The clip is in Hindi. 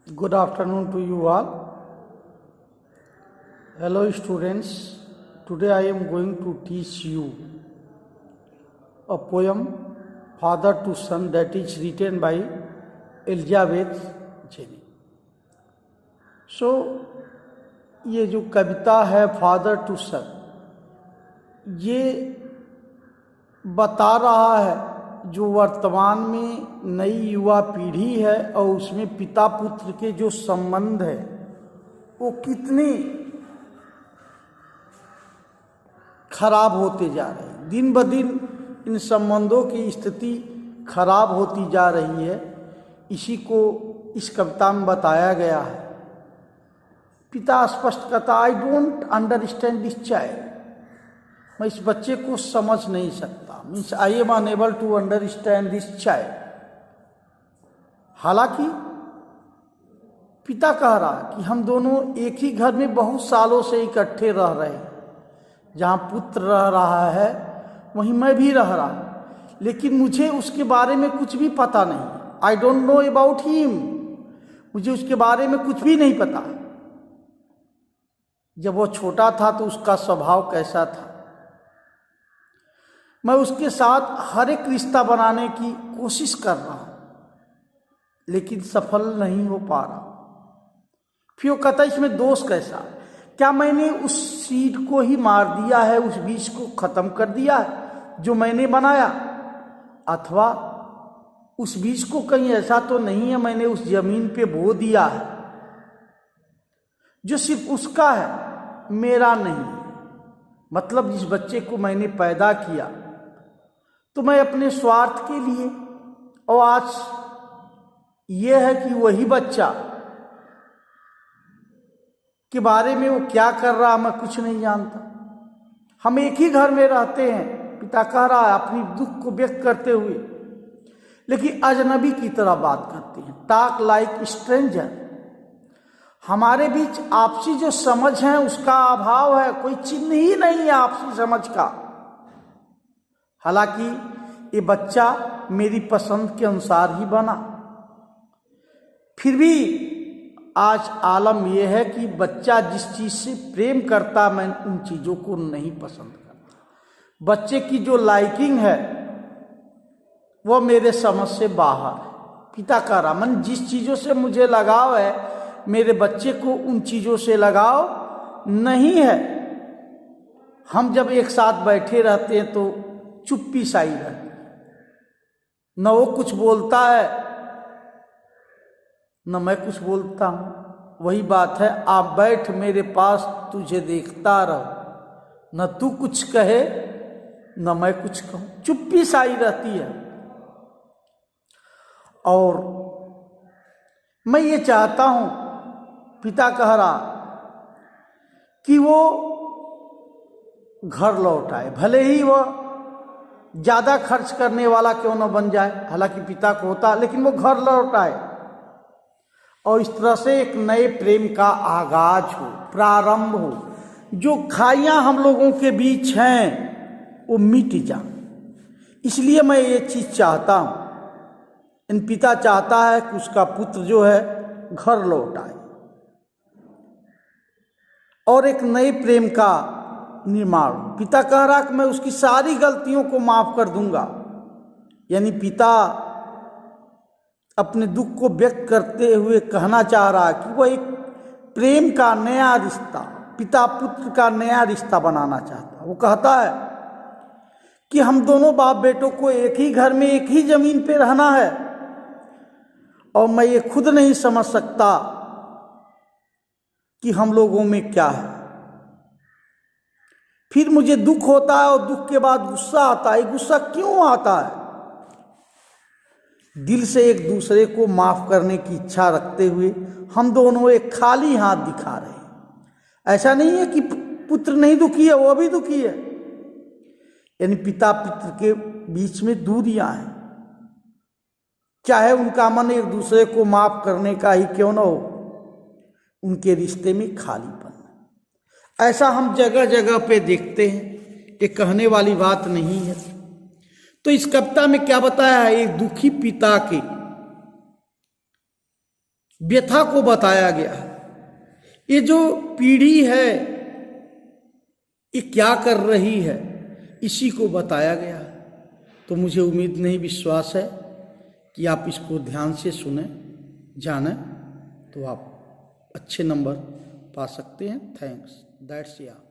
Good afternoon to you all. Hello students. Today I am going to teach you a poem Father to Son that is written by Elizabeth Jenny. So ये जो कविता है फादर टू सन, ये बता रहा है जो वर्तमान में नई युवा पीढ़ी है और उसमें पिता पुत्र के जो संबंध है वो कितने खराब होते जा रहे हैं। दिन ब दिन इन संबंधों की स्थिति खराब होती जा रही है। इसी को इस कविता में बताया गया है। पिता स्पष्ट कहता, I don't understand this child, मैं इस बच्चे को समझ नहीं सकता। Means I am unable to understand this child. हालांकि पिता कह रहा है कि हम दोनों एक ही घर में बहुत सालों से इकट्ठे रह रहे हैं। जहाँ पुत्र रह रहा है वहीं मैं भी रह रहा हूँ, लेकिन मुझे उसके बारे में कुछ भी पता नहीं। I don't know about him, मुझे उसके बारे में कुछ भी नहीं पता। जब वो छोटा था तो उसका स्वभाव कैसा था, मैं उसके साथ हर एक रिश्ता बनाने की कोशिश कर रहा हूं, लेकिन सफल नहीं हो पा रहा। फिर वो कहता है इसमें दोष कैसा है? क्या मैंने उस सीड को ही मार दिया है, उस बीज को खत्म कर दिया है जो मैंने बनाया? अथवा उस बीज को कहीं ऐसा तो नहीं है मैंने उस जमीन पे बो दिया है जो सिर्फ उसका है, मेरा नहीं? मतलब जिस बच्चे को मैंने पैदा किया तो मैं अपने स्वार्थ के लिए, और आज ये है कि वही बच्चा के बारे में वो क्या कर रहा मैं कुछ नहीं जानता। हम एक ही घर में रहते हैं, पिता कह रहा है अपनी दुख को व्यक्त करते हुए, लेकिन अजनबी की तरह बात करते हैं। Talk like stranger. हमारे बीच आपसी जो समझ है उसका अभाव है, कोई चिन्ह ही नहीं है आपसी समझ का। हालांकि ये बच्चा मेरी पसंद के अनुसार ही बना, फिर भी आज आलम यह है कि बच्चा जिस चीज से प्रेम करता मैं उन चीजों को नहीं पसंद करता। बच्चे की जो लाइकिंग है वो मेरे समझ से बाहर है। पिता का रामन, जिस चीजों से मुझे लगाव है मेरे बच्चे को उन चीजों से लगाव नहीं है। हम जब एक साथ बैठे रहते हैं तो चुप्पी साई रहती है, न वो कुछ बोलता है न मैं कुछ बोलता हूं। वही बात है, आप बैठ मेरे पास तुझे देखता रहो, न तू कुछ कहे न मैं कुछ कहूं। चुप्पी साई रहती है। और मैं ये चाहता हूं, पिता कह रहा कि वो घर लौट आए, भले ही वह ज्यादा खर्च करने वाला क्यों न बन जाए, हालांकि पिता को होता, लेकिन वो घर लौट आए और इस तरह से एक नए प्रेम का आगाज हो, प्रारंभ हो। जो खाइयां हम लोगों के बीच हैं वो मिट जाए। इसलिए मैं ये चीज चाहता हूं। इन पिता चाहता है कि उसका पुत्र जो है घर लौट आए और एक नए प्रेम का निर्माण। पिता कह रहा कि मैं उसकी सारी गलतियों को माफ कर दूंगा। यानी पिता अपने दुख को व्यक्त करते हुए कहना चाह रहा है कि वह एक प्रेम का नया रिश्ता, पिता पुत्र का नया रिश्ता बनाना चाहता। वो कहता है कि हम दोनों बाप बेटों को एक ही घर में एक ही जमीन पे रहना है, और मैं ये खुद नहीं समझ सकता कि हम लोगों में क्या है। फिर मुझे दुख होता है और दुख के बाद गुस्सा आता है। गुस्सा क्यों आता है? दिल से एक दूसरे को माफ करने की इच्छा रखते हुए हम दोनों एक खाली हाथ दिखा रहे हैं। ऐसा नहीं है कि पुत्र नहीं दुखी है, वो भी दुखी है। यानी पिता पुत्र के बीच में दूरियां हैं, चाहे उनका मन एक दूसरे को माफ करने का ही क्यों न हो, उनके रिश्ते में खालीपन। ऐसा हम जगह जगह पे देखते हैं, ये कहने वाली बात नहीं है। तो इस कविता में क्या बताया है? एक दुखी पिता के व्यथा को बताया गया है। ये जो पीढ़ी है ये क्या कर रही है इसी को बताया गया है। तो मुझे उम्मीद नहीं, विश्वास है कि आप इसको ध्यान से सुने, जाने, तो आप अच्छे नंबर पा सकते हैं। Thanks, that's all.